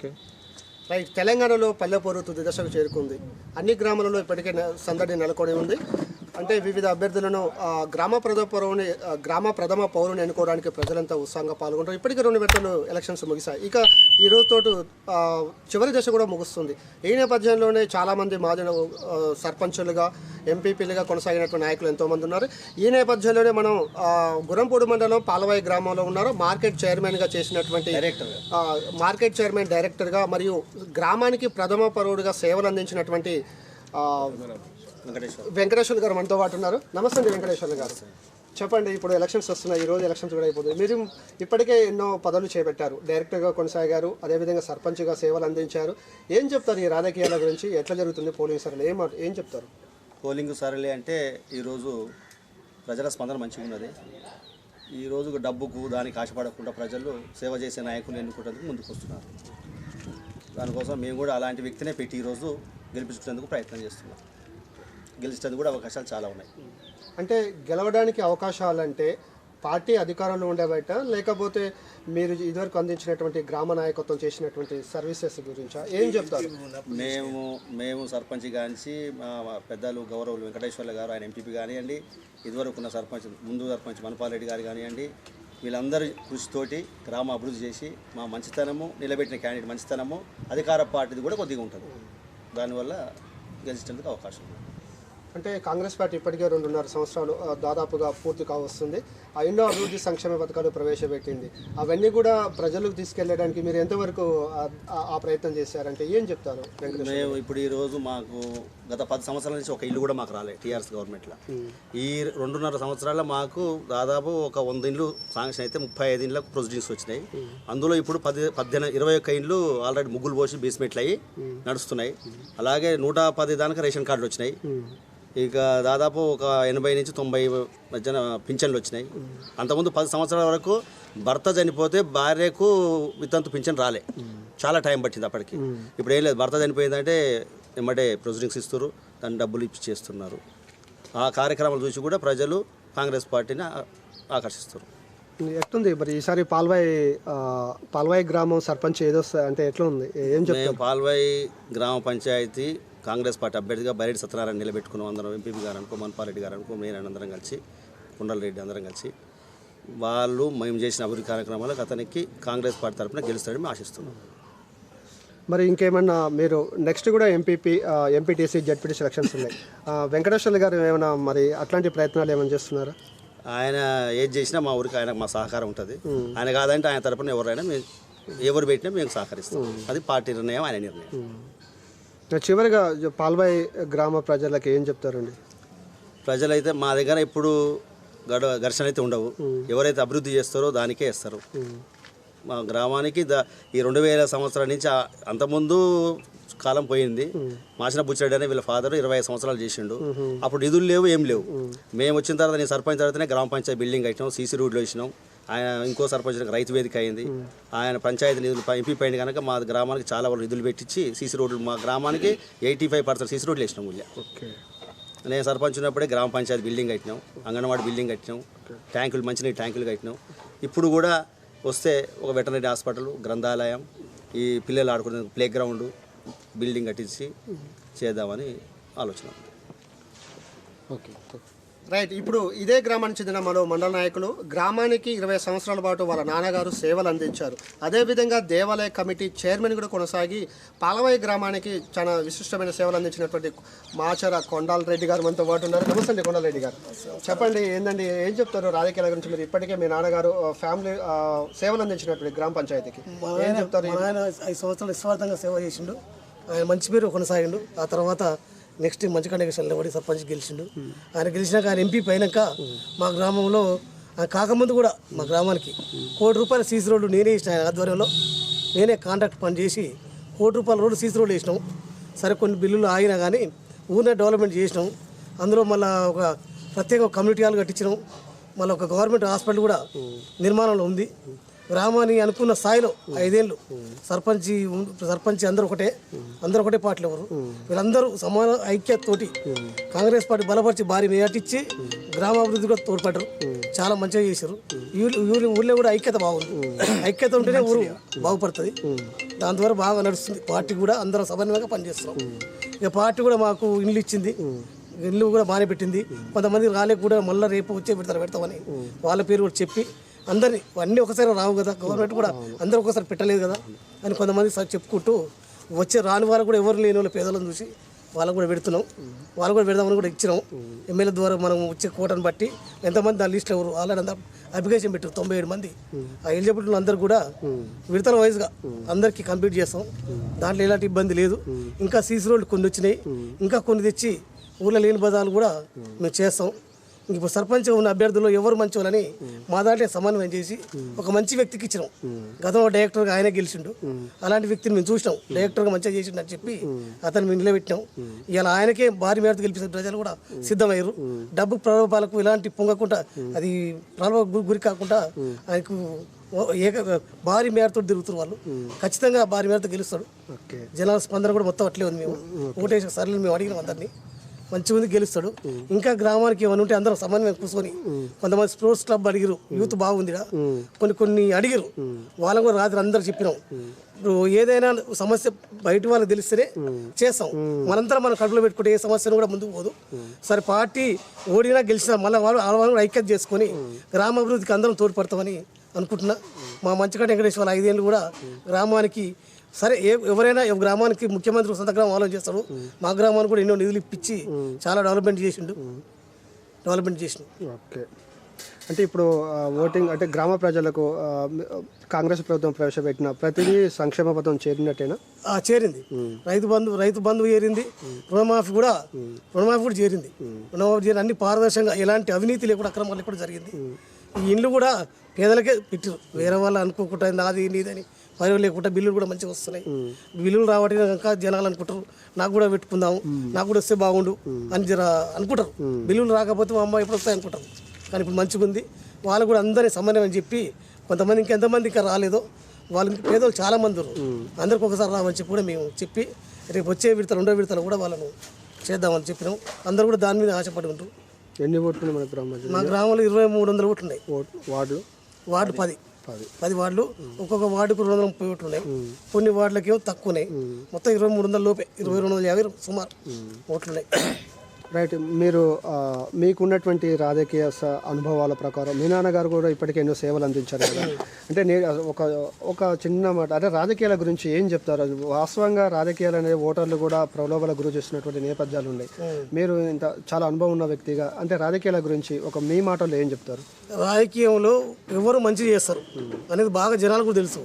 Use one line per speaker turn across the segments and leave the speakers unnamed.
Okay
right. తెలంగాణలో పల్లెపోరు తుది దశకు చేరుకుంది. అన్ని గ్రామాలలో ఇప్పటికే సందడి నెలకొని ఉంది. అంటే వివిధ అభ్యర్థులను గ్రామ ప్రథమ పౌరుని ఎన్నుకోవడానికి ప్రజలంతా ఉత్సాహంగా పాల్గొంటారు. ఇప్పటికే 2 విడతలు ఎలక్షన్స్ ముగిశాయి. ఇక ఈ రోజుతోటి చివరి దశ కూడా ముగుస్తుంది. ఈ నేపథ్యంలోనే చాలామంది మాజీ సర్పంచులుగా ఎంపీపీలుగా కొనసాగినటువంటి నాయకులు ఎంతోమంది ఉన్నారు. ఈ నేపథ్యంలోనే మనం గురంపూడి మండలం పాలవాయి గ్రామంలో ఉన్నారు. మార్కెట్ చైర్మన్గా చేసినటువంటి మార్కెట్ చైర్మన్ డైరెక్టర్గా మరియు గ్రామానికి ప్రథమ పౌరుడిగా సేవలు అందించినటువంటి వెంకటేశ్వర గారు మనతో పాటు ఉన్నారు. నమస్తే అండి వెంకటేశ్వర గారు. చెప్పండి, ఇప్పుడు ఎలక్షన్స్ వస్తున్నాయి. ఈ రోజు ఎలక్షన్స్ కూడా అయిపోతుంది. మీరు ఇప్పటికే ఎన్నో పదవులు చేపట్టారు. డైరెక్టర్గా కొనసాగారు, అదేవిధంగా సర్పంచ్గా సేవలు అందించారు. ఏం చెప్తారు ఈ రాజకీయాల గురించి? ఎట్లా జరుగుతుంది పోలింగ్ సరళి? ఏం చెప్తారు?
పోలింగ్ సరళి అంటే ఈరోజు ప్రజల స్పందన మంచిగా ఉన్నది. ఈరోజు డబ్బుకు దానికి ఆశపడకుండా ప్రజలు సేవ చేసే నాయకులు ఎన్నుకోవడానికి ముందుకు వస్తున్నారు. దానికోసం మేము కూడా అలాంటి వ్యక్తినే పెట్టి ఈరోజు గెలిపించుకునేందుకు ప్రయత్నం చేస్తున్నాం. గెలిచేందుకు కూడా అవకాశాలు చాలా ఉన్నాయి.
అంటే గెలవడానికి అవకాశాలంటే పార్టీ అధికారంలో ఉండేబయట, లేకపోతే మీరు ఇదివరకు అందించినటువంటి గ్రామ నాయకత్వం చేసినటువంటి సర్వీసెస్ గురించా? ఏం చెప్తారు?
మేము సర్పంచ్ కానించి మా పెద్దలు గౌరవులు వెంకటేశ్వర్ల గారు, ఆయన ఎంపీపీ కానివ్వండి, ఇదివరకు ఉన్న ముందు సర్పంచ్ మనపాలరెడ్డి గారు కానివ్వండి, వీళ్ళందరి కృషితోటి గ్రామ అభివృద్ధి చేసి మా మంచితనము, నిలబెట్టిన క్యాండిడేట్ మంచితనము అధికార పార్టీది కూడా కొద్దిగా ఉంటుంది. దానివల్ల గెలిచేందుకు అవకాశం ఉంది.
అంటే కాంగ్రెస్ పార్టీ ఇప్పటికే 2.5 సంవత్సరాలు దాదాపుగా పూర్తి కావస్తుంది. ఎన్నో అభివృద్ధి సంక్షేమ పథకాలు ప్రవేశపెట్టింది. అవన్నీ కూడా ప్రజలకు తీసుకెళ్ళడానికి మీరు ఎంతవరకు ఆ ప్రయత్నం చేశారంటే ఏం చెప్తారు?
మేము ఇప్పుడు ఈరోజు మాకు గత 10 సంవత్సరాల నుంచి ఒక ఇల్లు కూడా మాకు రాలేదు టీఆర్ఎస్ గవర్నమెంట్లో. ఈ 2.5 సంవత్సరాల్లో మాకు దాదాపు ఒక 100 ఇండ్లు శాంక్షన్ అయితే 35 ఇండ్లకు ప్రొసీడింగ్స్ వచ్చినాయి. అందులో ఇప్పుడు 21 ఇండ్లు ఆల్రెడీ ముగ్గులు పోసి బేస్మెంట్లు అయ్యి నడుస్తున్నాయి. అలాగే 110 దానికి రేషన్ కార్డులు వచ్చినాయి. ఇక దాదాపు ఒక 80 నుంచి 90 మధ్యన పింఛన్లు వచ్చినాయి. అంతకుముందు 10 సంవత్సరాల వరకు భర్త చనిపోతే భార్యకు వితంతు పింఛన్ రాలే, చాలా టైం పట్టింది అప్పటికి. ఇప్పుడు ఏం లేదు, భర్త చనిపోయిందంటే ఎమ్మటే ప్రొసీడింగ్స్ ఇస్తారు, దాన్ని డబ్బులు ఇచ్చి చేస్తున్నారు. ఆ కార్యక్రమాలు చూసి కూడా ప్రజలు కాంగ్రెస్ పార్టీని ఆకర్షిస్తారు.
ఎట్లుంది మరి ఈసారి పాల్వాయి గ్రామం సర్పంచ్ ఏదో అంటే ఎట్లా ఉంది? ఏం చెప్తారు?
పాల్వాయి గ్రామ పంచాయతీ కాంగ్రెస్ పార్టీ అభ్యర్థిగా బైరెడ్డి సత్యనారాయణ నిలబెట్టుకున్నాం. అందరం ఎంపీపీ గారు అనుకో, మనపారెడ్డి గారు అనుకో, నేను అందరం కలిసి, కుండలరెడ్డి అందరం కలిసి మేము చేసిన అభివృద్ధి కార్యక్రమాలకు అతనికి కాంగ్రెస్ పార్టీ తరఫున గెలుస్తాడని మేము ఆశిస్తున్నాం.
మరి ఇంకేమన్నా మీరు నెక్స్ట్ కూడా ఎంపీటీసీ జడ్పీటీసీ ఎలక్షన్స్ ఉన్నాయి. వెంకటేశ్వర్లు గారు ఏమైనా మరి అట్లాంటి ప్రయత్నాలు ఏమైనా చేస్తున్నారా?
ఆయన ఏది చేసినా మా ఊరికి ఆయన మా సహకారం ఉంటుంది. ఆయన కాదంటే ఆయన తరఫున ఎవరు పెట్టినా మేము సహకరిస్తాం. అది పార్టీ నిర్ణయం, ఆయన నిర్ణయం.
చివరిగా పాల్వాయి గ్రామ ప్రజలకు ఏం చెప్తారండి?
ప్రజలైతే మా దగ్గర ఇప్పుడు ఘర్షణ అయితే ఉండవు. ఎవరైతే అభివృద్ధి చేస్తారో దానికే ఇస్తారు. మా గ్రామానికి ఈ 2000 సంవత్సరాల నుంచి అంతకుముందు కాలం పోయింది. మాచిన బుచ్చరెడ్డి అనే వీళ్ళ ఫాదర్ 25 సంవత్సరాలు చేసిండు. అప్పుడు నిధులు లేవు, ఏం లేవు. మేము వచ్చిన తర్వాత నేను సర్పంచ్ తర్వాతనే గ్రామ పంచాయతీ బిల్డింగ్ కట్టినాం, సీసీ రోడ్లు వేసినాం. ఆయన ఇంకో సర్పంచ్ రైతు వేదిక అయింది. ఆయన పంచాయతీ నిధులు ఎంపీ పైన కనుక మా గ్రామానికి చాలా వాళ్ళు నిధులు పెట్టించి సీసీ రోడ్లు మా గ్రామానికి 85% సీసీ రోడ్లు వేసినాం.
ఓకే.
నేను సర్పంచ్ ఉన్నప్పుడే గ్రామ పంచాయతీ బిల్డింగ్ కట్టినాం, అంగన్వాడీ బిల్డింగ్ కట్టినాం, ట్యాంకులు మంచినీటి ట్యాంకులు కట్టినాం. ఇప్పుడు కూడా వస్తే ఒక వెటర్నరీ హాస్పిటల్, గ్రంథాలయం, ఈ పిల్లలు ఆడుకునే ప్లే గ్రౌండ్ బిల్డింగ్ కట్టించి చేద్దామని ఆలోచన.
Okay right. ఇప్పుడు ఇదే గ్రామానికి చెందిన మరో మండల నాయకులు గ్రామానికి 20 సంవత్సరాల పాటు వాళ్ళ నాన్నగారు సేవలు అందించారు. అదేవిధంగా దేవాలయ కమిటీ చైర్మన్ కూడా కొనసాగి పాలవాయి గ్రామానికి చాలా విశిష్టమైన సేవలు అందించినటువంటి మాచర కొండాలరెడ్డి గారు మనతో పాటు ఉన్నారు. నమస్తే అండి కొండాలరెడ్డి గారు. చెప్పండి, ఏంటండి ఏం చెప్తారు రాజకీయాల గురించి? మీరు ఇప్పటికే మీ నాన్నగారు ఫ్యామిలీ సేవలు అందించినటువంటి గ్రామ పంచాయతీకి ఏం చెప్తారు?
ఆయన 5 సంవత్సరాలు నిస్వార్థంగా సేవ చేసిండు. ఆయన మంచి పేరు కొనసాగిండు. ఆ తర్వాత నెక్స్ట్ మంచి కండిషన్ నిలబడి సర్పంచ్ గెలిచిండు. ఆయన గెలిచినాక ఆయన ఎంపీ అయినాక మా గ్రామంలో కాకముందు కూడా మా గ్రామానికి ₹1 కోటి సీసీ రోడ్డు నేనే ఇచ్చిన. ఆయన ఆధ్వర్యంలో నేనే కాంట్రాక్ట్ పని చేసి ₹1 కోటి రోడ్డు సీసీ రోడ్డు వేసినాం. సరే కొన్ని బిల్లులు ఆగినా కానీ ఊరినే డెవలప్మెంట్ చేసినాం. అందులో మళ్ళీ ఒక ప్రత్యేక కమ్యూనిటీ హాల్ కట్టించినాం. మళ్ళీ ఒక గవర్నమెంట్ హాస్పిటల్ కూడా నిర్మాణంలో ఉంది. గ్రామాన్ని అనుకున్న స్థాయిలో 5 ఏళ్ళు సర్పంచ్ అందరూ ఒకటే పార్టీలు ఎవరు వీళ్ళందరూ సమాన ఐక్యతతోటి కాంగ్రెస్ పార్టీ బలపరిచి భారీ మేయట్ ఇచ్చి గ్రామాభివృద్ధి కూడా తోడ్పడ్డారు. చాలా మంచిగా చేశారు. ఊళ్ళో కూడా ఐక్యత బాగుంది. ఐక్యత ఉంటేనే ఊరు బాగుపడుతుంది. దాని ద్వారా బాగా నడుస్తుంది. పార్టీ కూడా అందరం సమన్వయంగా పనిచేస్తున్నాం. ఇక పార్టీ కూడా మాకు ఇల్లు ఇచ్చింది, ఇల్లు కూడా బాగానే పెట్టింది. కొంతమంది రాలేక కూడా మళ్ళీ రేపు వచ్చే పెడతామని వాళ్ళ పేరు కూడా చెప్పి అందరినీ అన్నీ ఒకసారి రావు కదా, గవర్నమెంట్ కూడా అందరూ ఒకసారి పెట్టలేదు కదా అని కొంతమంది చెప్పుకుంటూ వచ్చే రాని వాళ్ళు కూడా ఎవరు లేని వాళ్ళు పేదలను చూసి వాళ్ళకు కూడా పెడుతున్నాం. వాళ్ళు కూడా పెడదామని కూడా ఇచ్చినాం. ఎమ్మెల్యే ద్వారా మనం వచ్చే కోటను బట్టి ఎంతమంది దాని లిస్టులో ఎవరు ఆల్రెడీ అందరూ అప్లికేషన్ పెట్టారు 97 మంది. ఆ ఎలిజిబిలిటీ అందరూ కూడా విడతల వైజ్గా అందరికీ కంప్లీట్ చేస్తాం. దాంట్లో ఎలాంటి ఇబ్బంది లేదు. ఇంకా సీసీ రోడ్లు కొన్ని వచ్చినాయి, ఇంకా కొన్ని తెచ్చి ఊళ్ళో లేని బజార్లు కూడా మేము చేస్తాం. ఇప్పుడు సర్పంచ్గా ఉన్న అభ్యర్థులు ఎవరు మంచి వాళ్ళని మా దాంట్లో సమన్వయం చేసి ఒక మంచి వ్యక్తికి ఇచ్చినాం. గతంలో డైరెక్టర్గా ఆయనే గెలిచిండు. అలాంటి వ్యక్తిని మేము చూసినాం, డైరెక్టర్గా మంచిగా చేసిండు అని చెప్పి అతను మేము నిలబెట్టినాం. ఇలా ఆయనకే భారీ మేరకు గెలిపించిన ప్రజలు కూడా సిద్ధమయ్యారు. డబ్బు ప్రలోభాలకు ఇలాంటి పొంగకుండా, అది ప్రలోభ గురి కాకుండా ఆయనకు భారీ మేరతో తిరుగుతున్నారు వాళ్ళు. ఖచ్చితంగా భారీ మేరతో గెలుస్తాడు. జనాల స్పందన కూడా మొత్తం అట్లే ఉంది. మేము ఓటేసిన సర్లు మేము అడిగినాం, అందరినీ మంచిగా ఉంది, గెలుస్తాడు. ఇంకా గ్రామానికి ఏమైనా ఉంటే అందరూ సమన్వయం కూర్చొని కొంతమంది స్పోర్ట్స్ క్లబ్ అడిగారు, యూత్ బాగుందిగా కొన్ని అడిగారు, వాళ్ళని కూడా రాత్రి అందరూ చెప్పినాం. ఇప్పుడు ఏదైనా సమస్య బయట వాళ్ళకి తెలిస్తేనే చేస్తాం. మనంతా మనం కడుపులో పెట్టుకుంటే ఏ సమస్యను కూడా ముందుకు పోదు. సరే పార్టీ ఓడినా గెలిచినా మళ్ళీ వాళ్ళు కూడా ఐక్యత చేసుకొని గ్రామాభివృద్ధికి అందరం తోడ్పడతామని అనుకుంటున్నా. మా మంచికట్ట వెంకటేశ్వర 5 ఏళ్ళు కూడా గ్రామానికి సరే ఎవరైనా గ్రామానికి ముఖ్యమంత్రి సొంత గ్రామం ఆలోచన చేస్తాడు. మా గ్రామానికి కూడా ఎన్నో నిధులు ఇప్పించి చాలా డెవలప్మెంట్ చేసిండు.
ఓకే, అంటే ఇప్పుడు ఓటింగ్ అంటే గ్రామ ప్రజలకు కాంగ్రెస్ ప్రభుత్వం ప్రవేశపెట్టిన ప్రతిదీ సంక్షేమ పథకం చేరినట్టేనా? చేరింది. రైతు బంధు చేరింది. రుణమాఫీ కూడా చేరింది. అన్ని పారదర్శకంగా ఎలాంటి అవినీతి లేకుండా అక్రమాలు లేకుండా జరిగింది. ఈ ఇండ్లు కూడా పేదలకే పెట్టారు, వేరే వాళ్ళు అనుకోకుండా నాది నీదని పని లేకుండా బిల్లులు కూడా మంచిగా వస్తున్నాయి. బిల్లులు రావడం కనుక జనాలు అనుకుంటారు నాకు కూడా పెట్టుకుందాము, నాకు కూడా వస్తే బాగుండు అని అనుకుంటారు. బిల్లులు రాకపోతే మా అమ్మ ఎప్పుడు వస్తాయి అనుకుంటారు. కానీ ఇప్పుడు మంచిగా ఉంది. వాళ్ళు కూడా అందరినీ సమన్వయం చెప్పి కొంతమంది ఇంకెంతమంది ఇంకా రాలేదో వాళ్ళకి పేదలు చాలామంది ఉన్నారు, అందరికి ఒకసారి రామని చెప్పి కూడా మేము చెప్పి రేపు వచ్చే రెండో విడతలు కూడా వాళ్ళను చేద్దామని చెప్పినాం. అందరూ కూడా దాని మీద ఆశపడి ఉంటారు. ఎన్ని ఓట్లు మన గ్రామంలో?
మా గ్రామంలో 2300 ఓట్లు ఉన్నాయి. వార్డు 10 వార్డులు, ఒక్కొక్క వార్డుకు 230 ఓట్లు ఉన్నాయి. కొన్ని వార్డులకేమో తక్కువ ఉన్నాయి. మొత్తం 2300 లోపే 2250 సుమారు ఓట్లు ఉన్నాయి.
రైట్. మీరు మీకున్నటువంటి రాజకీయ అనుభవాల ప్రకారం మీ నాన్నగారు కూడా ఇప్పటికే ఎన్నో సేవలు అందించారు కదా, అంటే ఒక చిన్న మాట అంటే రాజకీయాల గురించి ఏం చెప్తారు? వాస్తవంగా రాజకీయాలు అనేవి ఓటర్లు కూడా ప్రలోభాలకు గురి చేస్తున్నటువంటి నేపథ్యాలు ఉన్నాయి. మీరు ఇంత చాలా అనుభవం ఉన్న వ్యక్తిగా అంటే రాజకీయాల గురించి మీ మాటల్లో ఏం చెప్తారు?
రాజకీయంలో ఎవరు మంచి చేస్తారు అనేది బాగా జనాలకు తెలుసు.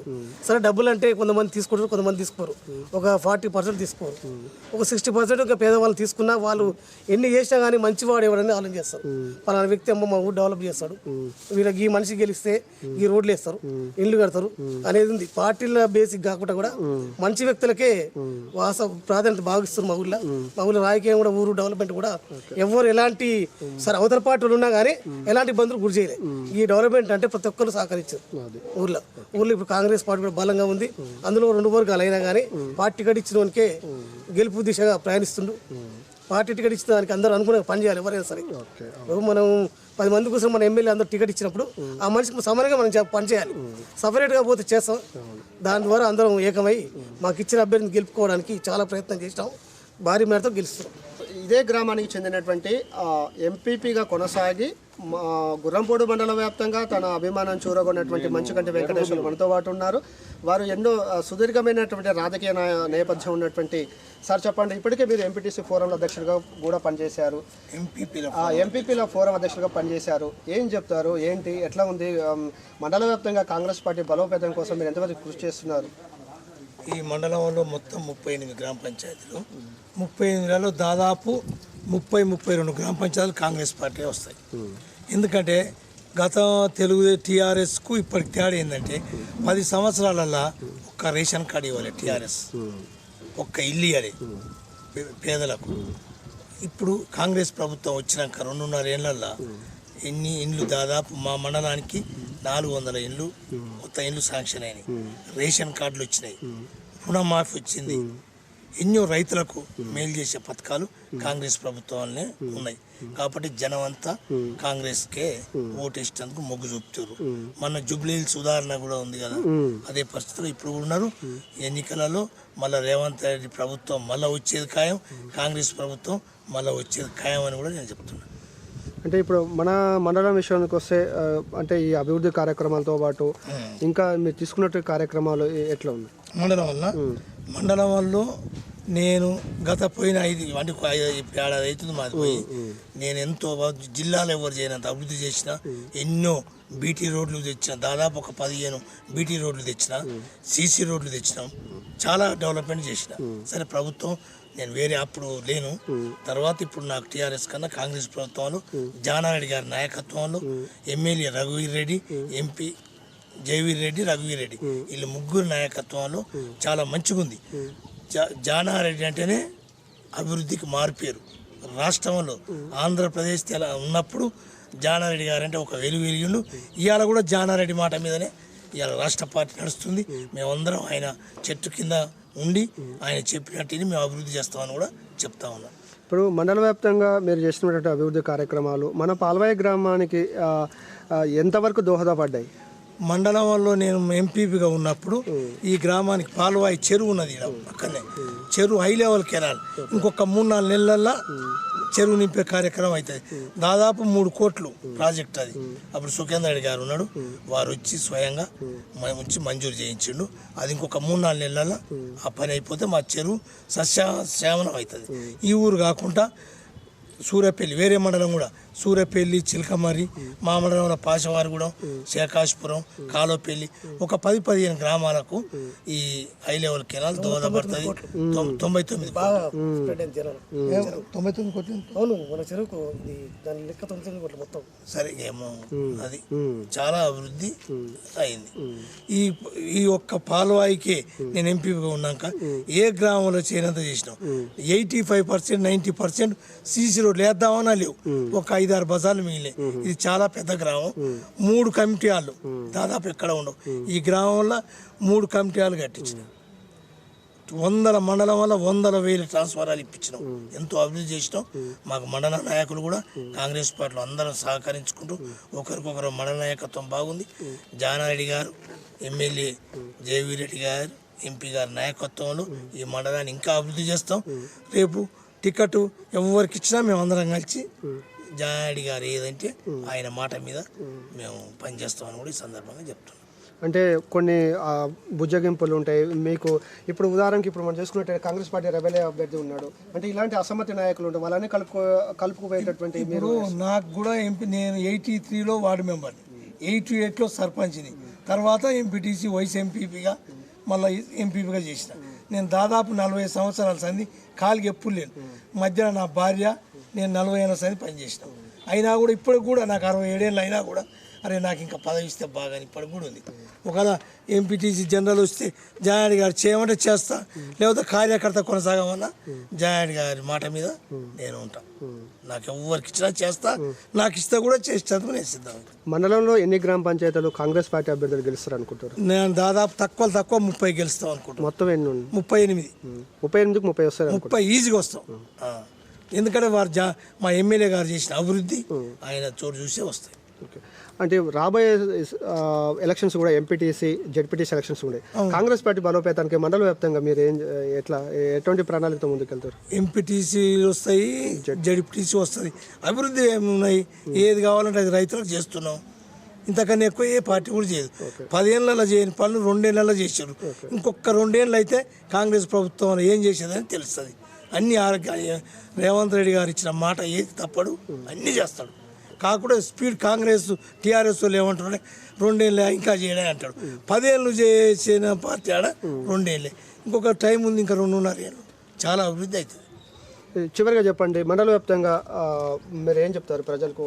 సరే డబ్బులు అంటే కొంతమంది తీసుకుంటారు, కొంతమంది తీసుకోరు. ఒక 40% తీసుకోరు, ఒక 60% ఒక పేదవాళ్ళు తీసుకున్నా వాళ్ళు ఎన్ని చేసినా కానీ మంచివాడు ఎవడని ఆలోచన చేస్తారు. పలానా వ్యక్తి అమ్మ మా ఊరు డెవలప్ చేస్తాడు, వీళ్ళకి ఈ మనిషి గెలిస్తే ఈ రోడ్లు వేస్తారు, ఇల్లు కడతారు అనేది ఉంది. పార్టీల బేసిక్ కాకుండా కూడా మంచి వ్యక్తులకే ప్రాధాన్యత భావిస్తారు. మా ఊళ్ళో రాజకీయం కూడా ఊరు డెవలప్మెంట్ కూడా ఎవరు ఎలాంటి సరే అవతల పార్టీలు ఉన్నా కానీ ఎలాంటి ఇబ్బందులు గురి చేయలేదు. ఈ డెవలప్మెంట్ అంటే ప్రతి ఒక్కరు సహకరించారు. ఊర్లో ఇప్పుడు కాంగ్రెస్ పార్టీ కూడా బలంగా ఉంది. అందులో 2 వర్గాలు అయినా కానీ పార్టీ టికెట్ ఇచ్చిన వానికే గెలుపు దిశగా ప్రయాణిస్తుండు. పార్టీ టికెట్ ఇచ్చిన దానికి అందరూ అనుకునే పని చేయాలి ఎవరైనా సరే. మనం 10 మంది కోసం మన ఎమ్మెల్యే అందరూ టికెట్ ఇచ్చినప్పుడు ఆ మనిషికి సమానంగా మనం పని చేయాలి. సపరేట్గా పోతే చేస్తాం. దాని ద్వారా అందరం ఏకమై మాకు ఇచ్చిన అభ్యర్థిని గెలుపుకోవడానికి చాలా ప్రయత్నం చేసినాం. భారీ మేరతో గెలుస్తున్నాం.
ఇదే గ్రామానికి చెందినటువంటి ఎంపీపీగా కొనసాగి గుర్రంపోడు మండల వ్యాప్తంగా తన అభిమానం చూరగొన్నటువంటి మంచుకంటి వెంకటేశ్వర మనతో పాటు ఉన్నారు. వారు ఎన్నో సుదీర్ఘమైనటువంటి రాజకీయ నేపథ్యం ఉన్నటువంటి సార్. చెప్పండి, ఇప్పటికే మీరు ఎంపీటీసీ ఫోరం అధ్యక్షుడిగా కూడా పనిచేశారు, ఎంపీపీల ఫోరం అధ్యక్షుడిగా పనిచేశారు. ఏం చెప్తారు? ఏంటి, ఎట్లా ఉంది మండల వ్యాప్తంగా కాంగ్రెస్ పార్టీ బలోపేతం కోసం మీరు ఎంతవరకు కృషి చేస్తున్నారు?
ఈ మండలంలో మొత్తం 38 గ్రామ పంచాయతీలు, 38లలో దాదాపు 32 గ్రామ పంచాయతీలు కాంగ్రెస్ పార్టీ వస్తాయి. ఎందుకంటే గత టీఆర్ఎస్కు ఇప్పటికి తేడా ఏంటంటే 10 సంవత్సరాలల్లో ఒక్క రేషన్ కార్డు ఇవ్వాలి టీఆర్ఎస్, ఒక్క ఇల్లు ఇవ్వాలి పేదలకు. ఇప్పుడు కాంగ్రెస్ ప్రభుత్వం వచ్చినాక 2.5 ఏళ్లలో ఎన్ని ఇండ్లు దాదాపు మా మండలానికి 400 ఇండ్లు కొత్త ఇండ్లు శాంక్షన్ అయినాయి, రేషన్ కార్డులు వచ్చినాయి, రుణమాఫీ వచ్చింది, ఎన్నో రైతులకు మేలు చేసే పథకాలు కాంగ్రెస్ ప్రభుత్వాలనే ఉన్నాయి. కాబట్టి జనం అంతా కాంగ్రెస్కే ఓటేసేందుకు మొగ్గు చూపుతారు. మన జూబ్లీహిల్స్ ఉదాహరణ కూడా ఉంది కదా, అదే పరిస్థితిలో ఇప్పుడు ఉన్నారు. ఎన్నికలలో మళ్ళీ రేవంత్ రెడ్డి ప్రభుత్వం మళ్ళీ వచ్చేది ఖాయం, కాంగ్రెస్ ప్రభుత్వం మళ్ళీ వచ్చేది ఖాయం అని కూడా నేను చెప్తున్నాను.
అంటే ఇప్పుడు మన మండలం విషయానికి వస్తే అంటే ఈ అభివృద్ధి కార్యక్రమాలతో పాటు ఇంకా మీరు తీసుకున్నట్టు కార్యక్రమాలు ఎట్లా ఉన్నాయి
మండలం వల్ల నేను గత పోయిన 5 అంటే ఏడాది అవుతుంది మాది పోయి, నేను ఎంతో జిల్లాలో ఎవరు చేయనంత అభివృద్ధి చేసిన, ఎన్నో బీటీ రోడ్లు తెచ్చిన, దాదాపు ఒక 15 బీటీ రోడ్లు తెచ్చిన, సీసీ రోడ్లు తెచ్చినాం, చాలా డెవలప్మెంట్ చేసిన. సరే ప్రభుత్వం నేను వేరే అప్పుడు లేను, తర్వాత ఇప్పుడు నాకు టీఆర్ఎస్ కన్నా కాంగ్రెస్ ప్రభుత్వంలో జానారెడ్డి గారి నాయకత్వంలో ఎమ్మెల్యే రఘువీర్ రెడ్డి, ఎంపీ జయవీర్ రెడ్డి, రఘువీర్ రెడ్డి వీళ్ళు ముగ్గురు నాయకత్వంలో చాలా మంచిగా ఉంది. జానారెడ్డి అంటేనే అభివృద్ధికి మారిపోయారు రాష్ట్రంలో. ఆంధ్రప్రదేశ్ ఉన్నప్పుడు జానారెడ్డి గారు అంటే ఒక వెలుగుండు. ఇవాళ కూడా జానారెడ్డి మాట మీదనే ఇవాళ రాష్ట్ర పార్టీ నడుస్తుంది. మేమందరం ఆయన చెట్టు కింద ఉండి ఆయన చెప్పినట్టుని మేము అభివృద్ధి చేస్తామని కూడా చెప్తా ఉన్నాం.
ఇప్పుడు మండల వ్యాప్తంగా మీరు చేసినటువంటి అభివృద్ధి కార్యక్రమాలు మన పాల్వాయి గ్రామానికి ఎంతవరకు దోహదపడ్డాయి?
మండలంలో నేను ఎంపీపీగా ఉన్నప్పుడు ఈ గ్రామానికి పాల్వాయి చెరువు ఉన్నది, అక్కడనే చెరువు హై లెవెల్ కెనాల్, ఇంకొక 3-4 నెలల్లో చెరువు నింపే కార్యక్రమం అవుతుంది. దాదాపు 3 కోట్లు ప్రాజెక్ట్ అది. అప్పుడు సుఖేంద్ర రెడ్డి గారు ఉన్నాడు, వారు వచ్చి స్వయంగా వచ్చి మంజూరు చేయించిండు. అది ఇంకొక 3-4 నెలల్లో ఆ పని అయిపోతే మా చెరువు సస్యశ్యామలం అవుతుంది. ఈ ఊరు కాకుండా సూర్యపల్లి, వేరే మండలం కూడా సూర్యపల్లి, చిలకమర్రి, మా మండలంలో పాశవారిగూడెం, శేకాశపురం, కాలోపల్లి ఒక 10-15 గ్రామాలకు ఈ హై లెవెల్ కెనాల్ దోహదపడుతుంది. 99 కోట్లు.
అవును, మన చెరువుకు దాని లెక్క 99 కోట్లు మొత్తం.
సరే ఏమో అది చాలా అభివృద్ధి అయింది. ఈ ఒక్క పాల్వాయికే నేను ఎంపీగా ఉన్నాక ఏ గ్రామంలో చేయనంత చేసినాం. 85%, 90% సీసీ రోడ్లు వేద్దామన్నా లేవు, ఒక 5-6 బజార్లు మిగిలినాయి. ఇది చాలా పెద్ద గ్రామం, 3 కమిటీ హాళ్ళు దాదాపు ఎక్కడ ఉండవు. ఈ గ్రామంలో 3 కమిటీ హాళ్ళు కట్టించినాం. 100 మండలం వల్ల 100,000 ట్రాన్స్ఫారాలు ఇప్పించినాం. ఎంతో అభివృద్ధి చేసినాం. మాకు మండల నాయకులు కూడా కాంగ్రెస్ పార్టీలో అందరం సహకరించుకుంటూ ఒకరికొకరు మండల నాయకత్వం బాగుంది. జానారెడ్డి గారు, ఎమ్మెల్యే జయవీర్ రెడ్డి గారు, ఎంపీ గారి నాయకత్వంలో ఈ మండలాన్ని ఇంకా అభివృద్ధి చేస్తాం. రేపు టికెట్ ఎవరికి ఇచ్చినా మేము అందరం కలిసి జానారెడ్డి గారు ఏదంటే ఆయన మాట మీద మేము పనిచేస్తామని కూడా ఈ సందర్భంగా చెప్తున్నాం.
అంటే కొన్ని బుజ్జగింపులు ఉంటాయి మీకు. ఇప్పుడు ఉదాహరణకి ఇప్పుడు మనం చూసుకున్నట్టు కాంగ్రెస్ పార్టీ రెబెలే అభ్యర్థి ఉన్నాడు అంటే ఇలాంటి అసమ్మతి నాయకులు ఉంటారు, వాళ్ళని కలుపుకుపోయేటటువంటి మీరు.
నాకు కూడా ఎంపీ, నేను 83లో వార్డు మెంబర్ని, 88లో సర్పంచ్ని, తర్వాత ఎంపీటీసీ వైస్ ఎంపీపీగా మళ్ళీ ఎంపీపీగా చేసిన. నేను దాదాపు 40 సంవత్సరాల సంది కాలికి ఎప్పుడు లేను. మధ్యలో నా భార్య నేను 40 ఏళ్ళ సంది పనిచేసిన. అయినా కూడా ఇప్పటికి కూడా నాకు 67 ఏళ్ళు అయినా కూడా అరే నాకు ఇంకా పదవి ఇస్తే బాగా ఇప్పటికి కూడా ఉంది. ఒకవేళ ఎంపీటీసీ జనరల్ వస్తే జానారెడ్డి గారు చేయమంటే చేస్తా, లేకపోతే కార్యకర్త కొనసాగమన్నా జానారెడ్డి గారి మాట మీద నేను ఉంటా. నాకు ఎవరికి ఇచ్చినా చేస్తా, నాకు ఇస్తే కూడా చేసేందుకు నేను సిద్ధం.
మండలంలో ఎన్ని గ్రామ పంచాయతీలు కాంగ్రెస్ పార్టీ అభ్యర్థులు గెలుస్తారు అనుకుంటారు?
నేను దాదాపు తక్కువ 30 గెలుస్తాం అనుకుంటాను.
మొత్తం ఎన్ని?
38.
38కి 30 వస్తారు.
30 ఈజీగా వస్తాం. ఎందుకంటే వారు మా ఎమ్మెల్యే గారు చేసిన అభివృద్ధి ఆయన చోటు చూసే వస్తాయి.
అంటే రాబోయే ఎలక్షన్స్ కూడా ఎంపీటీసీ, జెడ్పీటీసీ ఎలక్షన్స్ ఉన్నాయి. కాంగ్రెస్ పార్టీ బలోపేతానికి మండల వ్యాప్తంగా మీరు ఎటువంటి ప్రణాళికతో ముందుకెళ్తారు?
ఎంపీటీసీ వస్తాయి, జెడ్పీటీసీ వస్తుంది. అభివృద్ధి ఏమున్నాయి, ఏది కావాలంటే అది రైతులకు చేస్తున్నాం. ఇంతకన్నా ఎక్కువ ఏ పార్టీ కూడా చేయదు. 10 ఏళ్ళలో చేయని పనులు 2 ఏళ్ళలో చేశారు. ఇంకొక 2 ఏళ్ళు అయితే కాంగ్రెస్ ప్రభుత్వం ఏం చేసేదని తెలుస్తుంది. అన్ని రేవంత్ రెడ్డి గారు ఇచ్చిన మాట ఏది తప్పడు, అన్నీ చేస్తాడు. కాకుండా స్పీడ్ కాంగ్రెస్ టీఆర్ఎస్ వాళ్ళు ఏమంటారు, 2 ఏళ్ళే ఇంకా చేయలే అంటాడు. 10 ఏళ్ళు చేసిన పార్టీ ఆడ 2 ఏళ్ళే, ఇంకొక టైం ఉంది, ఇంకా 2.5 ఏళ్ళు. చాలా అభివృద్ధి అవుతుంది.
చివరిగా చెప్పండి, మండల వ్యాప్తంగా మీరు ఏం చెప్తారు ప్రజలకు?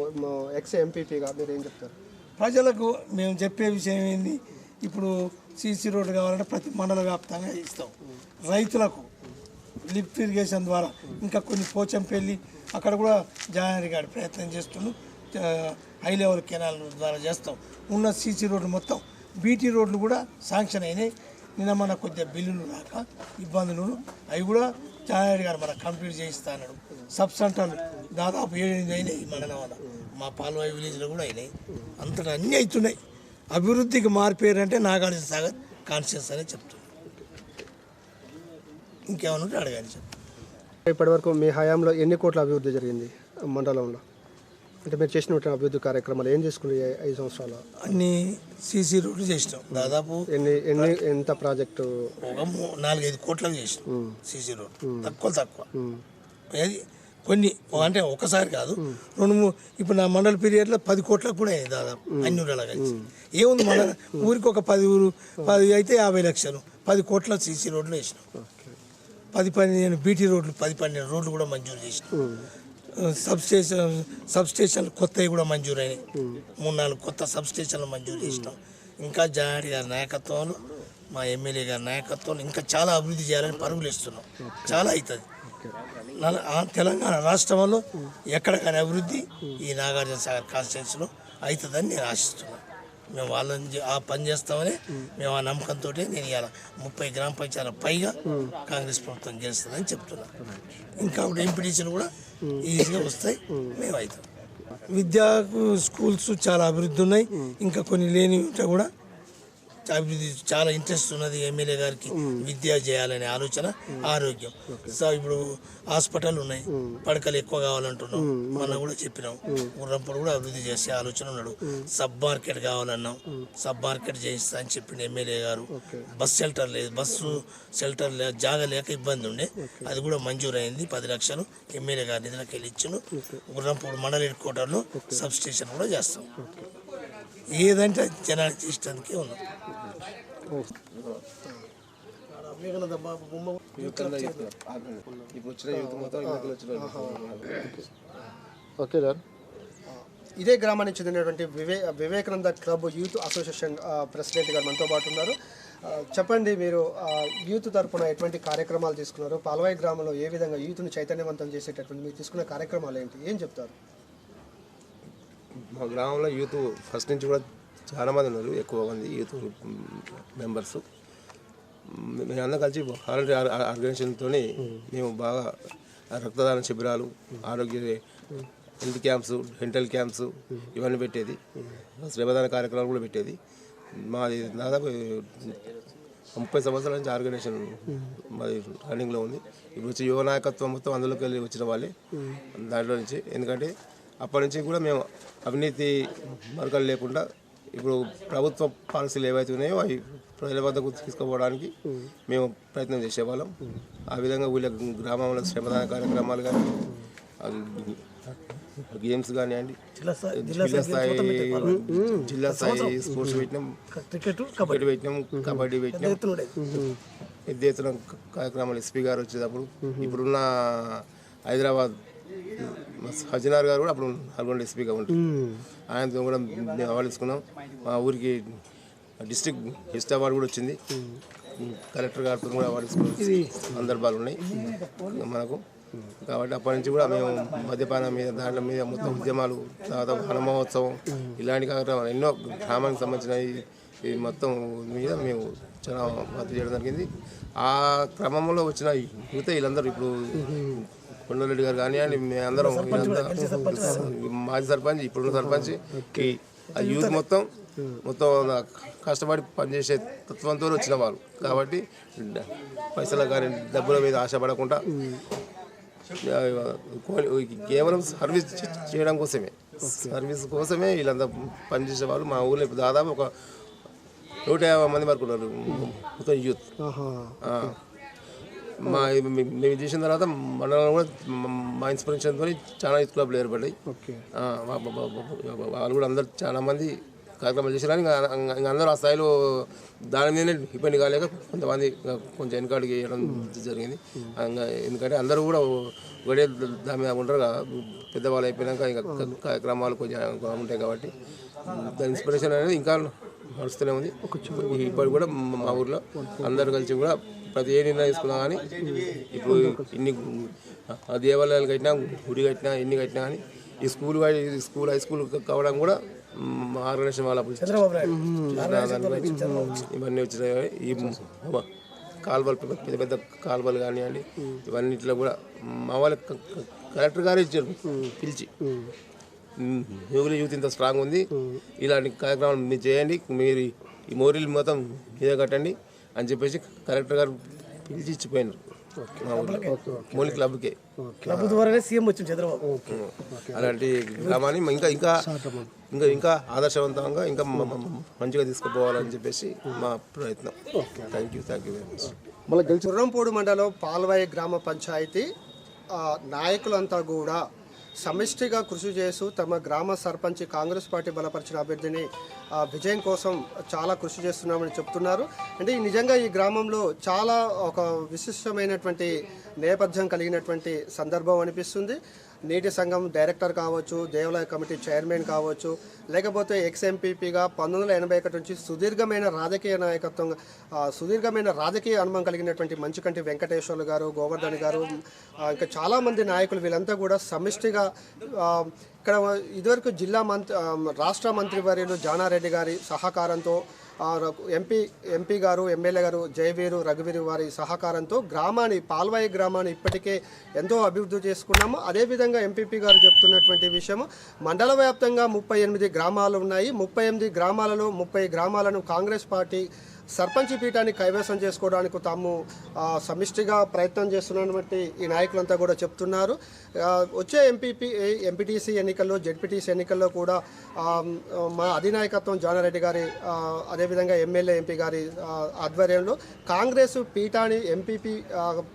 ఎక్స్ ఎంపీపీగా మీరు ఏం చెప్తారు
ప్రజలకు? మేము చెప్పే విషయం ఏంది, ఇప్పుడు సీసీ రోడ్డు కావాలంటే ప్రతి మండల వ్యాప్తంగా ఇస్తాం. రైతులకు లిఫ్ట్ ఇరిగేషన్ ద్వారా ఇంకా కొన్ని పోచంపల్లి అక్కడ కూడా జానారెడ్డి గారి ప్రయత్నం చేస్తున్నాం. హై లెవెల్ కెనాల్ ద్వారా చేస్తాం. ఉన్న సీసీ రోడ్లు మొత్తం బీటీ రోడ్లు కూడా శాంక్షన్ అయినాయి. నిన్న మన కొద్దిగా బిల్లులు రాక ఇబ్బందులు అవి కూడా జానారెడ్డి గారు మన కంప్లీట్ చేయిస్తా అన్నాడు. సబ్ సెంటర్లు దాదాపు 7-8 అయినాయి మండలం వల్ల, మా పాల్వాయి విలేజ్లో కూడా అయినాయి. అంతటా అన్నీ అవుతున్నాయి. అభివృద్ధికి మారిపోయారంటే నాగార్జున సాగర్ కాన్షియస్ అనే చెప్తున్నాను. ఇంకేమైనా ఉంటే అడగాలి చెప్పు.
ఇప్పటివరకు మీ హయాంలో ఎన్ని కోట్ల అభివృద్ధి జరిగింది మండలంలో? అంటే మీరు చేసిన అభివృద్ధి కార్యక్రమాలు ఏం చేసుకుని 5 సంవత్సరాలు?
అన్ని సీసీ రోడ్లు చేసినాం. దాదాపు
ఎంత ప్రాజెక్టు?
ఒక 4-5 కోట్లకు చేసినాం సీసీ రోడ్లు. తక్కువ అది కొన్ని అంటే ఒకసారి కాదు, 2-3. ఇప్పుడు నా మండల పీరియడ్లో 10 కోట్లకు కూడా అయింది దాదాపు అన్ని ఊళ్ళ కలిసి. ఏముంది మండల ఊరికి ఒక 10 అయితే 50 లక్షలు, 10 కోట్ల సీసీ రోడ్లు వేసినాం. 10-12 బీటీ రోడ్లు, 10-12 రోడ్లు కూడా మంజూరు చేసినాం. సబ్ స్టేషన్లు కొత్తవి కూడా మంజూరు అయినాయి. 3-4 కొత్త సబ్ స్టేషన్లు మంజూరు చేసినాం. ఇంకా జానారెడ్డి గారి నాయకత్వంలో, మా ఎమ్మెల్యే గారి నాయకత్వంలో ఇంకా చాలా అభివృద్ధి చేయాలని పరుగులు ఇస్తున్నాం. చాలా అవుతుంది. తెలంగాణ రాష్ట్రంలో ఎక్కడ కానీ అభివృద్ధి ఈ నాగార్జున సాగర్ కాన్స్టిట్యున్సీలో అవుతుందని నేను ఆశిస్తున్నాను. మేము వాళ్ళని ఆ పని చేస్తామని మేము ఆ నమ్మకంతో నేను ఇవాళ 30 గ్రామ పంచాయతీల పైగా కాంగ్రెస్ ప్రభుత్వం గెలుస్తుందని చెప్తున్నాను. ఇంకా ఒకటి ఎంపీటీసీలు కూడా ఈజీగా వస్తాయి. మేము అవుతాం. విద్యకు స్కూల్స్ చాలా అభివృద్ధి ఉన్నాయి. ఇంకా కొన్ని లేని ఉంటే కూడా అభివృద్ధి చాలా ఇంట్రెస్ట్ ఉన్నది ఎమ్మెల్యే గారికి. విద్య చేయాలనే ఆలోచన, ఆరోగ్యం. సో ఇప్పుడు హాస్పిటల్ ఉన్నాయి, పడకలు ఎక్కువ కావాలంటున్నాం. మొన్న కూడా చెప్పినాం. గుర్రంపూడి కూడా అభివృద్ధి చేసే ఆలోచన ఉన్నాడు. సబ్ మార్కెట్ కావాలన్నాం, సబ్ మార్కెట్ చేయిస్తా అని చెప్పిండు ఎమ్మెల్యే గారు. బస్ షెల్టర్ లేదు, బస్సు షెల్టర్ జాగా లేక ఇబ్బంది ఉండే, అది కూడా మంజూరు అయింది. 10 లక్షలు ఎమ్మెల్యే గారి నిధులకు వెళ్ళి ఇచ్చిన. గుర్రంపూడి మండల హెడ్ క్వార్టర్లో సబ్ స్టేషన్ కూడా చేస్తాం. ఏదంటే జనానికి ఇష్టానికే ఉన్నాం.
Okay sir. ఇదే గ్రామానికి చెందినటువంటి Vivekananda club youth association president గారు మనతో పాటు ఉన్నారు. చెప్పండి, మీరు యూత్ తరఫున ఎటువంటి కార్యక్రమాలు తీసుకున్నారు? పాల్వాయి గ్రామంలో ఏ విధంగా యూత్ని చైతన్యవంతం చేసేటటువంటి మీరు తీసుకున్న కార్యక్రమాలు ఏంటి, ఏం చెప్తారు?
మా గ్రామంలో యూత్ ఫస్ట్ నుంచి కూడా చాలా మంది ఉన్నారు, ఎక్కువ మంది యూత్ మెంబర్స్. మేమందరం కలిసి వాలంటీర్ ఆర్గనైజేషన్తో మేము బాగా రక్తదాన శిబిరాలు, ఆరోగ్య హెల్త్ క్యాంప్స్, డెంటల్ క్యాంప్స్ ఇవన్నీ పెట్టేది. శ్రమదాన కార్యక్రమాలు కూడా పెట్టేది. మాది దాదాపు 30 సంవత్సరాల నుంచి ఆర్గనైజేషన్ మాది రన్నింగ్లో ఉంది. ఇప్పుడు వచ్చి యువ నాయకత్వం మొత్తం అందులోకి వెళ్ళి వచ్చిన వాళ్ళే దాంట్లో నుంచి. ఎందుకంటే అప్పటి నుంచి కూడా మేము అవినీతి మార్గాలు లేకుండా ఇప్పుడు ప్రభుత్వ పాలసీలు ఏవైతే ఉన్నాయో అవి ప్రజల వద్దకు తీసుకుపోవడానికి మేము ప్రయత్నం చేసేవాళ్ళం. ఆ విధంగా వీళ్ళ గ్రామంలో శ్రమదాన కార్యక్రమాలు కానీ, గేమ్స్ కానివ్వండి, జిల్లా స్థాయి స్పోర్ట్స్ పెట్టినాం, క్రికెట్ పెట్టినాం, కబడ్డీ పెట్టినాం. పెద్ద ఎత్తున కార్యక్రమాలు ఎస్పీ గారు వచ్చేటప్పుడు, ఇప్పుడున్న హైదరాబాద్ హజనార్ గారు కూడా అప్పుడు నల్గొండ ఎస్పీగా ఉంటారు. ఆయనతో కూడా మేము అవార్డు తీసుకున్నాం. మా ఊరికి డిస్ట్రిక్ట్ బెస్ట్ అవార్డు కూడా వచ్చింది. కలెక్టర్ గారితో కూడా అవార్డు తీసుకున్న సందర్భాలు ఉన్నాయి మనకు. కాబట్టి అప్పటి నుంచి కూడా మేము మద్యపానం మీద, దాంట్ల మీద మొత్తం ఉద్యమాలు, తర్వాత వన మహోత్సవం, ఇలాంటి కార్యక్రమాలు ఎన్నో గ్రామానికి సంబంధించిన మొత్తం మీద మేము చాలా మద్దతు చేయడం జరిగింది. ఆ క్రమంలో వచ్చిన యువత వీళ్ళందరూ ఇప్పుడు కొండరెడ్డి గారు కానివ్వండి, మేమందరం మాజీ సర్పంచ్, ఇప్పుడున్న సర్పంచ్, ఆ యూత్ మొత్తం కష్టపడి పనిచేసే తత్వంతో వచ్చిన వాళ్ళు. కాబట్టి పైసలు కానీ డబ్బుల మీద ఆశపడకుండా కేవలం సర్వీస్ చేయడం కోసమే వీళ్ళంతా పనిచేసే వాళ్ళు. మా ఊళ్ళో ఇప్పుడు దాదాపు ఒక 150 మంది వరకు ఉన్నారు మొత్తం యూత్. మేము చేసిన తర్వాత మండలంలో కూడా మా ఇన్స్పిరేషన్తో చాలా యూత్ క్లబ్లు ఏర్పడ్డాయి. వాళ్ళు కూడా అందరు చాలా మంది కార్యక్రమాలు చేశారు. ఇంకా అందరూ ఆ స్థాయిలో దాని మీదనే డిపెండ్ కాలేక కొంతమంది కొంచెం వెనకాడికి వేయడం జరిగింది. ఎందుకంటే అందరూ కూడా ఒకటే దాని మీద ఉంటారు కదా, పెద్దవాళ్ళు అయిపోయినాక ఇంకా కార్యక్రమాలు కొంచెం ఉంటాయి. కాబట్టి దాని ఇన్స్పిరేషన్ అనేది ఇంకా నడుస్తూనే ఉంది. ఇప్పుడు కూడా మా ఊర్లో అందరు కలిసి కూడా ప్రతి ఏ నిర్ణయం తీసుకున్నా కానీ, ఇప్పుడు ఇన్ని దేవాలయాలు కట్టినా, గుడి కట్టినా, ఎన్ని కట్టినా కానీ ఈ స్కూల్ హై స్కూల్ కావడం కూడా ఆర్గనైజేషన్ వాళ్ళ
చంద్రబాబు నాయుడు
ఇవన్నీ వచ్చినాయి. ఈ కాలువలు పెద్ద పెద్ద కాలువలు కానివ్వండి, ఇవన్నిట్లో కూడా మా వాళ్ళ కలెక్టర్ గారే ఇచ్చారు పిలిచి, యోగుల యూత్ ఇంత స్ట్రాంగ్ ఉంది, ఇలాంటి కార్యక్రమాలు మీరు చేయండి, మీరు ఈ మోరీలు మొత్తం మీదే కట్టండి అని చెప్పేసి కలెక్టర్ గారు పిలిచి ఇచ్చిపోయినారు. మోలీ క్లబ్కే
క్లబ్ ద్వారానే సీఎం వచ్చింది చంద్రబాబు.
అలాంటి గ్రామాన్ని ఇంకా ఇంకా ఇంకా ఇంకా ఆదర్శవంతంగా ఇంకా మంచిగా తీసుకుపోవాలని చెప్పేసి మా ప్రయత్నం. Thank you very much.
Gurrampudi మండలం పాల్వాయి గ్రామ పంచాయతీ నాయకులంతా కూడా సమిష్టిగా కృషి చేస్తూ తమ గ్రామ సర్పంచ్ కాంగ్రెస్ పార్టీ బలపరిచిన అభ్యర్థిని విజయం కోసం చాలా కృషి చేస్తున్నామని చెప్తున్నారు. అంటే నిజంగా ఈ గ్రామంలో చాలా ఒక విశిష్టమైనటువంటి నేపథ్యం కలిగినటువంటి సందర్భం అనిపిస్తుంది. నీటి సంఘం డైరెక్టర్ కావచ్చు, దేవాలయ కమిటీ చైర్మన్ కావచ్చు, లేకపోతే ఎక్స్ఎంపీపీగా 1981 నుంచి సుదీర్ఘమైన రాజకీయ నాయకత్వం, సుదీర్ఘమైన రాజకీయ అనుభవం కలిగినటువంటి మంచుకంటి వెంకటేశ్వర్లు గారు, గోవర్ధన్ గారు, ఇంకా చాలామంది నాయకులు వీళ్ళంతా కూడా సమిష్టిగా ఇక్కడ ఇదివరకు రాష్ట్ర మంత్రివర్యులు జానారెడ్డి గారి సహకారంతో, ఎంపీ గారు, ఎమ్మెల్యే గారు జయవీరు రఘువీరు వారి సహకారంతో పాల్వాయి గ్రామాన్ని ఇప్పటికే ఎంతో అభివృద్ధి చేసుకున్నాము. అదేవిధంగా ఎంపీపీ గారు చెప్తున్నటువంటి విషయము, మండల వ్యాప్తంగా 38 గ్రామాలు ఉన్నాయి. 38 గ్రామాలలో 30 గ్రామాలను కాంగ్రెస్ పార్టీ సర్పంచ్ పీఠాన్ని కైవసం చేసుకోవడానికి తాము సమిష్టిగా ప్రయత్నం చేస్తున్నటువంటి ఈ నాయకులంతా కూడా చెప్తున్నారు. వచ్చే ఎంపీటీసీ ఎన్నికల్లో, జెడ్పీటీసీ ఎన్నికల్లో కూడా మా అధినాయకత్వం జానారెడ్డి గారి, అదేవిధంగా ఎమ్మెల్యే ఎంపీ గారి ఆధ్వర్యంలో కాంగ్రెస్ పీఠాన్ని, ఎంపీపీ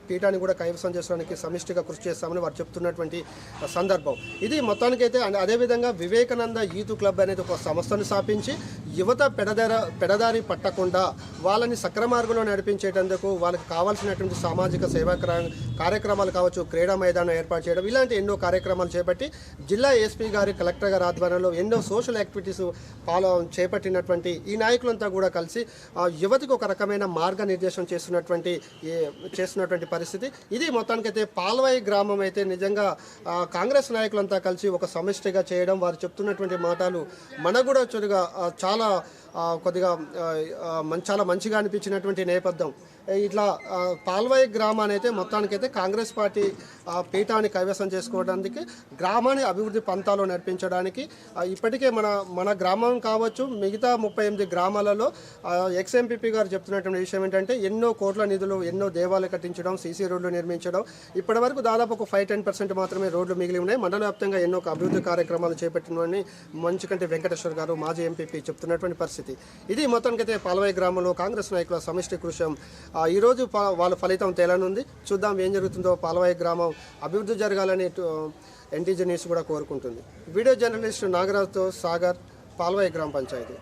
పీఠాన్ని కూడా కైవసం చేసుకోవడానికి సమిష్టిగా కృషి చేస్తామని వారు చెప్తున్నటువంటి సందర్భం ఇది. మొత్తానికైతే అదేవిధంగా వివేకానంద యూత్ క్లబ్ అనేది ఒక సంస్థను స్థాపించి యువత పెడదారి పట్టకుండా వాళ్ళని సక్రమార్గంలో నడిపించేటందుకు వాళ్ళకి కావాల్సినటువంటి సామాజిక సేవా కార్యక్రమాలు కావచ్చు, క్రీడా మైదానం ఏర్పాటు చేయడం, ఇలాంటి ఎన్నో కార్యక్రమాలు చేపట్టి జిల్లా ఎస్పీ గారి, కలెక్టర్ గారి ఆధ్వర్యంలో ఎన్నో సోషల్ యాక్టివిటీస్ చేపట్టినటువంటి ఈ నాయకులంతా కూడా కలిసి యువతికి ఒక రకమైన మార్గనిర్దేశం చేస్తున్నటువంటి పరిస్థితి ఇది. మొత్తానికైతే పాల్వాయి గ్రామం అయితే నిజంగా కాంగ్రెస్ నాయకులంతా కలిసి ఒక సమిష్టిగా చేయడం, వారు చెప్తున్నటువంటి మాటలు మనకు కూడా చాలా కొద్దిగా చాలా మంచిగా అనిపించినటువంటి నేపథ్యం. ఇట్లా పాల్వాయి గ్రామాన్ని అయితే మొత్తానికైతే కాంగ్రెస్ పార్టీ పీఠాన్ని కైవసం చేసుకోవడానికి, గ్రామాన్ని అభివృద్ధి పంతాలో నడిపించడానికి ఇప్పటికే మన గ్రామం కావచ్చు, మిగతా 38 గ్రామాలలో ఎక్స్ఎంపీపీ గారు చెప్తున్నటువంటి విషయం ఏంటంటే ఎన్నో కోట్ల నిధులు, ఎన్నో దేవాలయాలు కట్టించడం, సీసీ రోడ్లు నిర్మించడం, ఇప్పటి వరకు దాదాపు ఒక 5-10% మాత్రమే రోడ్లు మిగిలి ఉన్నాయి. మండల వ్యాప్తంగా ఎన్నో అభివృద్ధి కార్యక్రమాలు చేపట్టినవని మంచుకంటి వెంకటేశ్వర్ గారు, మాజీ ఎంపీపీ చెప్తున్నటువంటి పరిస్థితి ఇది. మొత్తానికైతే పాల్వాయి గ్రామంలో కాంగ్రెస్ నాయకుల సమిష్టి కృషి ఈరోజు వాళ్ళ ఫలితం తేలనుంది. చూద్దాం ఏం జరుగుతుందో. పాల్వాయి గ్రామం అభివృద్ధి జరగాలని ఎన్టీజీ న్యూస్ కూడా కోరుకుంటుంది. వీడియో జర్నలిస్ట్ నాగరాజ్తో సాగర్, పాల్వాయి గ్రామ పంచాయతీ.